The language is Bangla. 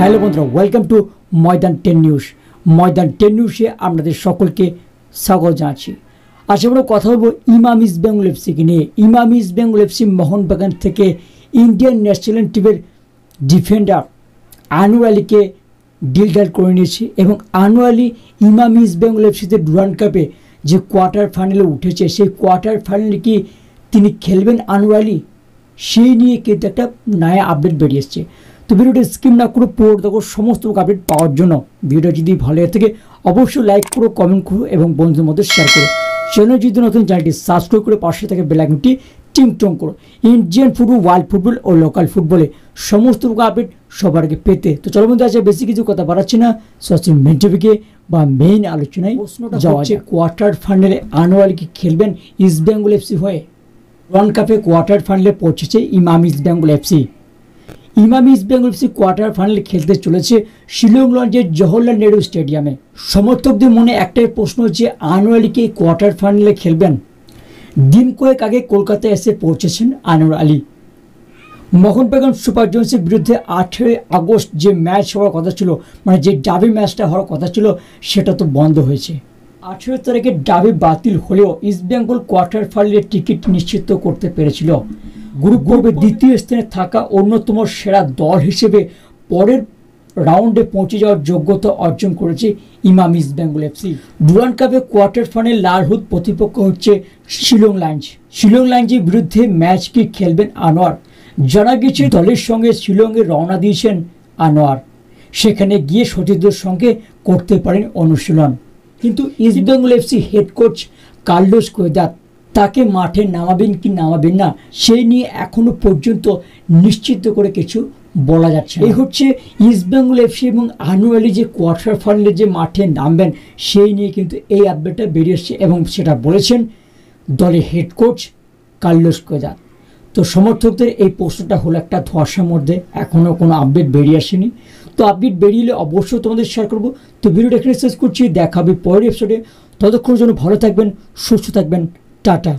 হ্যালো বন্ধুরা, ওয়েলকাম টু ময়দান 10 নিউজ। ময়দান 10 নিউজে আপনাদের সকলকে স্বাগত জানাচ্ছি। আজ আমরা কথা বলবো ইমাম ইস্ট বেঙ্গল এফসিকে নিয়ে। ইমাম ইস্ট বেঙ্গল এফসি মোহনবাগান থেকে ইন্ডিয়ান ন্যাশনাল টিমের ডিফেন্ডার আনোয়ার আলীকে ডিল করে নিয়েছে এবং আনোয়ার আলী ইমাম ইস্ট বেঙ্গল এফসিতে ডুরান্ড কাপে যে কোয়ার্টার ফাইনালে উঠেছে, সেই কোয়ার্টার ফাইনালে কি তিনি খেলবেন আনোয়ার আলী, সেই নিয়ে কিন্তু একটা নয়া আপডেট বেরিয়ে এসছে। তো ভিডিওটা স্কিপ না করে পুরো দেখো সমস্ত আপডেট পাওয়ার জন্য। ভিডিও যদি ভালো লাগে থাকে অবশ্যই লাইক করো, কমেন্ট করো এবং বন্ধুদের মধ্যে শেয়ার করো। চ্যানেল যদি নতুন চ্যানেলটি সাবস্ক্রাইব করে পাশে থেকে বেল আইকনটি টিং করো। ইন্ডিয়ান ফুটবল, ওয়ার্ল্ড ফুটবল ও লোকাল ফুটবলে সমস্ত আপডেট সবার আগে পেতে। তো চলো বন্ধু, আছে বেশি কিছু কথা বাড়াচ্ছি না, সচিন মেন টপিকে বা মেইন আলোচনায় যাওয়া হচ্ছে। কোয়ার্টার ফাইনালে আনোয়ার আলী কি খেলবেন ইস্ট বেঙ্গল এফসি হয়ে? ডুরান্ড কাপে কোয়ার্টার ফাইনালে পৌঁছেছে ইমাম ইস্ট বেঙ্গল এফসি। ইমাম ইস্ট বেঙ্গল এফসি কোয়ার্টার ফাইনালে খেলতে চলেছে শিলং লঞ্চের জওহরলাল নেহরু স্টেডিয়ামে। সমর্থকদের মনে একটাই প্রশ্ন যে আনোয়ার আলী কি কোয়ার্টার ফাইনালে খেলবেন? দিন কয়েক আগে কলকাতায় এসে পৌঁছেছেন আনোয়ার আলী। মোহনবাগান সুপার জায়ান্টসের বিরুদ্ধে 18 আগস্ট যে ম্যাচ হওয়ার কথা ছিল, মানে যে ডাবি ম্যাচটা হওয়ার কথা ছিল, সেটা তো বন্ধ হয়েছে। 18 তারিখে ডাবি বাতিল হলেও ইস্ট বেঙ্গল কোয়ার্টার ফাইনালের টিকিট নিশ্চিত করতে পেরেছিল। গ্রুপ পর্বে দ্বিতীয় স্থানে থাকা অন্যতম সেরা দল হিসেবে পরের রাউন্ডে পৌঁছে যাওয়ার যোগ্যতা অর্জন করেছে ইমাম ইস্ট বেঙ্গল এফসি। ডুরান্ড কাপে কোয়ার্টার ফাইনালে লাল হলুদ প্রতিপক্ষ হচ্ছে শিলং লায়ন্স। শিলং লায়ন্সের বিরুদ্ধে ম্যাচ কি খেলবেন আনোয়ার? জানা গেছে দলের সঙ্গে শিলংয়ে রওনা দিয়েছেন আনোয়ার। সেখানে গিয়ে সতীর্থদের সঙ্গে করতে পারেন অনুশীলন। কিন্তু East Bengal FC head coach Carles Cuadrat তাকে মাঠে নামাবেন কি নামাবেন না, সেই নিয়ে এখনো পর্যন্ত নিশ্চিত করে কিছু বলা যাচ্ছে। এই হচ্ছে ইস্ট বেঙ্গল এফসি এবং আনোয়ার আলী যে কোয়ার্টার ফাইনালে যে মাঠে নামবেন, সেই নিয়ে কিন্তু এই আপডেটটা বেরিয়ে এসছে এবং সেটা বলেছেন দলের হেড কোচ কার্লোস কোয়েদার। তো সমর্থকদের এই প্রশ্নটা হলো একটা ধোঁয়াশার মধ্যে, এখনও কোনো আপডেট বেরিয়ে আসেনি। তো আপডেট বেরিয়ে অবশ্যই তোমাদের শেয়ার করবো। তো ভিডিওটা এখানে শেষ করছি, দেখা হবে পরের এপিসোডে। ততক্ষণের জন্য ভালো থাকবেন, সুস্থ থাকবেন, টাটা।